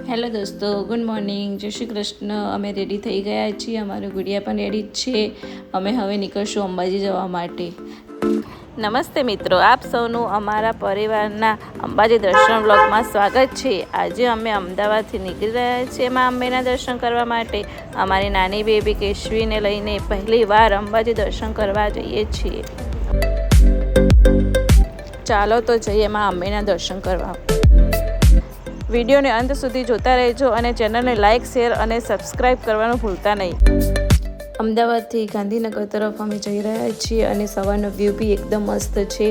Hello દોસ્તો, good morning, જય શ્રી કૃષ્ણ. અમે રેડી થઈ ગયા છીએ, અમારું ગુડિયા પણ રેડી જ છે. અમે હવે નીકળશું અંબાજી જવા માટે. નમસ્તે મિત્રો, આપ સૌનું અમારા પરિવારના અંબાજી દર્શન વ્લોગમાં સ્વાગત છે. આજે અમે અમદાવાદથી નીકળી રહ્યા છીએ મા અંબેના દર્શન કરવા માટે. અમારી નાની બેબી કેશવીને લઈને પહેલી વાર અંબાજી દર્શન કરવા જઈએ છીએ. ચાલો તો જઈએ મા અંબેના દર્શન કરવા. વિડીયોને અંત સુધી જોતા રહેજો અને ચેનલને લાઇક, શેર અને સબસ્ક્રાઈબ કરવાનું ભૂલતા નહીં. અમદાવાદથી ગાંધીનગર તરફ અમે જઈ રહ્યા છીએ અને સવારનો વ્યૂ બી એકદમ મસ્ત છે.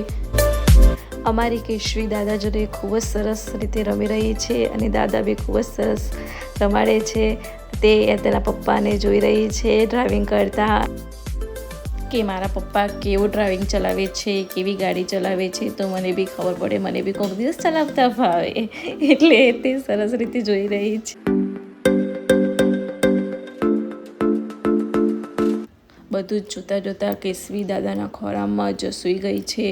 અમારી કેશવી દાદા જોડે ખૂબ જ સરસ રીતે રમી રહી છે અને દાદા બી ખૂબ જ સરસ રમાડે છે. તે તેના પપ્પાને જોઈ રહી છે ડ્રાઇવિંગ કરતા, કે મારા પપ્પા કેવું ડ્રાઇવિંગ ચલાવે છે, કેવી ગાડી ચલાવે છે, તો મને બી ખબર પડે, મને બી કોઈક દિવસ ચલાવતા ફાવે. એટલે તે સરસ રીતે જોઈ રહી છે. બધું જ જોતાં જોતાં કેશવી દાદાના ખોરામાં જ સૂઈ ગઈ છે.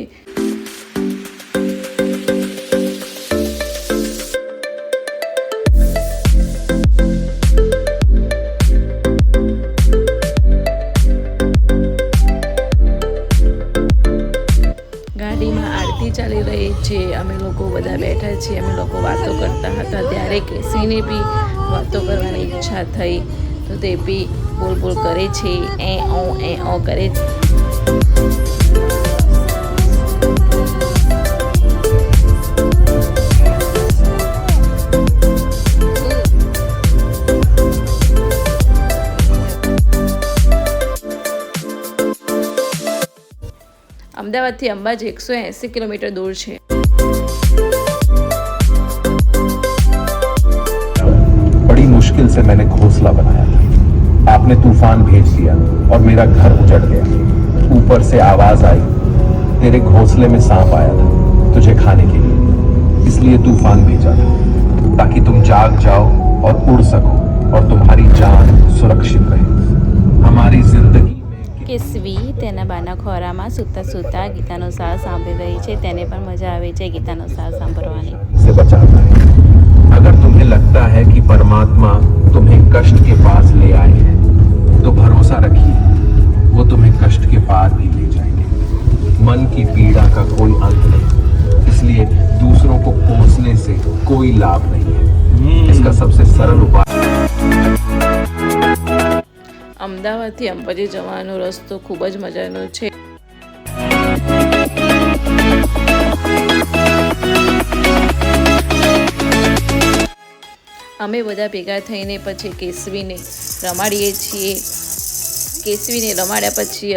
ગાડીમાં આરતી ચાલી રહી છે. અમે લોકો બધા બેઠા છીએ, અમે લોકો વાતો કરતા હતા. ત્યારે કેશવીને બી વાતો કરવાની ઈચ્છા થઈ, તો તે બી બોલ બોલ કરે છે, એ ઓ કરે છે. અમદાવાદથી અંબાજી 180 કિલોમીટર દૂર છે. बड़ी मुश्किल से मैंने घोंसला बनाया था. आपने तूफान भेज दिया और मेरा घर उजड़ गया. ऊपर से आवाज आई, तेरे घोंसले में सांप आया था तुझे खाने के लिए, इसलिए तूफान भेजा था ताकि तुम जाग जाओ और उड़ सको और तुम्हारी जान सुरक्षित रहे. हमारी जिंदगी કેશવી તેના બાના ખોરામાં સૂતા સૂતા ગીતાનો સાર સાંભળી રહી છે. તેને પણ મજા આવે છે ગીતાનો સાર સાંભળવાની. से बचाता है. अगर तुम्हें लगता है कि परमात्मा तुम्हें कष्ट के पास ले आए हैं, तो भरोसा रखिए वो तुम्हें कष्ट के पार भी ले जाएंगे. मन की पीड़ा का कोई अंत नहीं, इसलिए दूसरों को कोसने से कोई लाभ नहीं है. इसका सबसे सरल उपाय અમદાવાદથી અંબાજી જવાનો રસ્તો ખૂબ જ મજાનો છે. અમે બધા ભેગા થઈને પછી કેશવીને રમાડીએ છીએ. કેશવીને રમાડ્યા પછી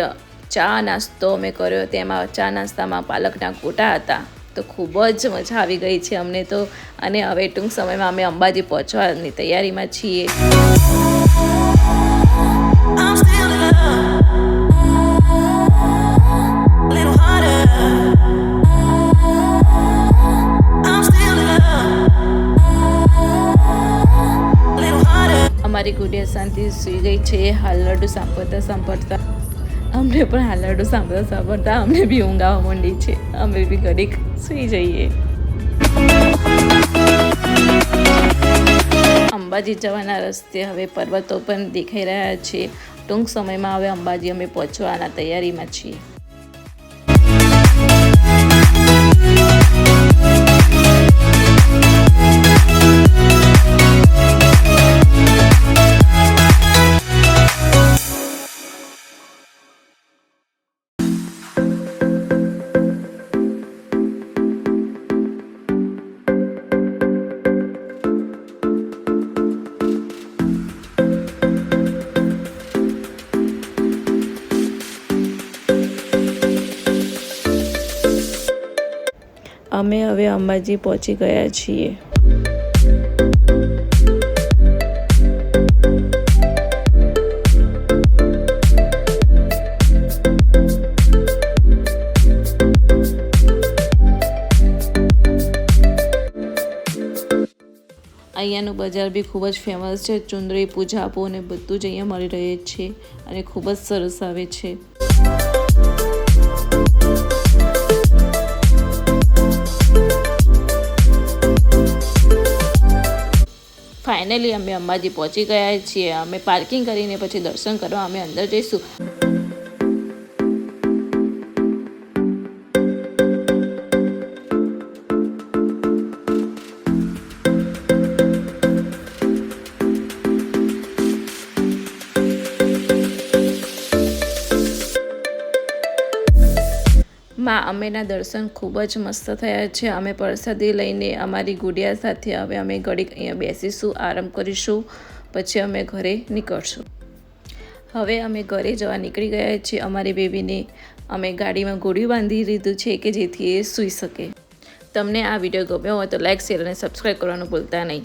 ચા નાસ્તો અમે કર્યો. તેમાં ચા નાસ્તામાં પાલકના ગોટા હતા, તો ખૂબ જ મજા આવી ગઈ છે અમને તો. અને હવે ટૂંક સમયમાં અમે અંબાજી પહોંચવાની તૈયારીમાં છીએ. અમારી ગુડિયા શાંતિ સૂઈ ગઈ છે હાલરડું સાંભળતા સાંભળતા. અમને પણ હાલરડું સાંભળતા સાંભળતા અમને બી ઊંઘ આવવા માંડી છે. અમે બી ઘડીક સૂઈ જઈએ. અંબાજી જવાના રસ્તે હવે પર્વતો પણ દેખાઈ રહ્યા છે. ટૂંક સમયમાં હવે અંબાજી અમે પહોંચવાના તૈયારીમાં છીએ. અમે હવે અંબાજી પહોંચી ગયા છીએ. અહીંયાનું બજાર બી ખૂબ જ ફેમસ છે. ચુંદડી, પૂજાપો અને બધું જ અહીંયા મળી રહે છે અને ખૂબ જ સરસ આવે છે. ફાઇનલી અમે અંબાજી પહોંચી ગયા છીએ. અમે પાર્કિંગ કરીને પછી દર્શન કરવા અમે અંદર જઈશું. માં અંબેના દર્શન ખૂબ જ મસ્ત થયા છે. અમે પ્રસાદી લઈને અમારી ગુડિયા સાથે હવે અમે ઘડીક અહીંયા બેસીશું, આરામ કરીશું, પછી અમે ઘરે નીકળશું. હવે અમે ઘરે જવા નીકળી ગયા છીએ. અમારી બેબીને અમે ગાડીમાં ગોળીઓ બાંધી લીધું છે કે જેથી એ સૂઈ શકે. તમને આ વિડીયો ગમ્યો હોય તો લાઇક, શેર અને સબસ્ક્રાઈબ કરવાનું ભૂલતા નહીં.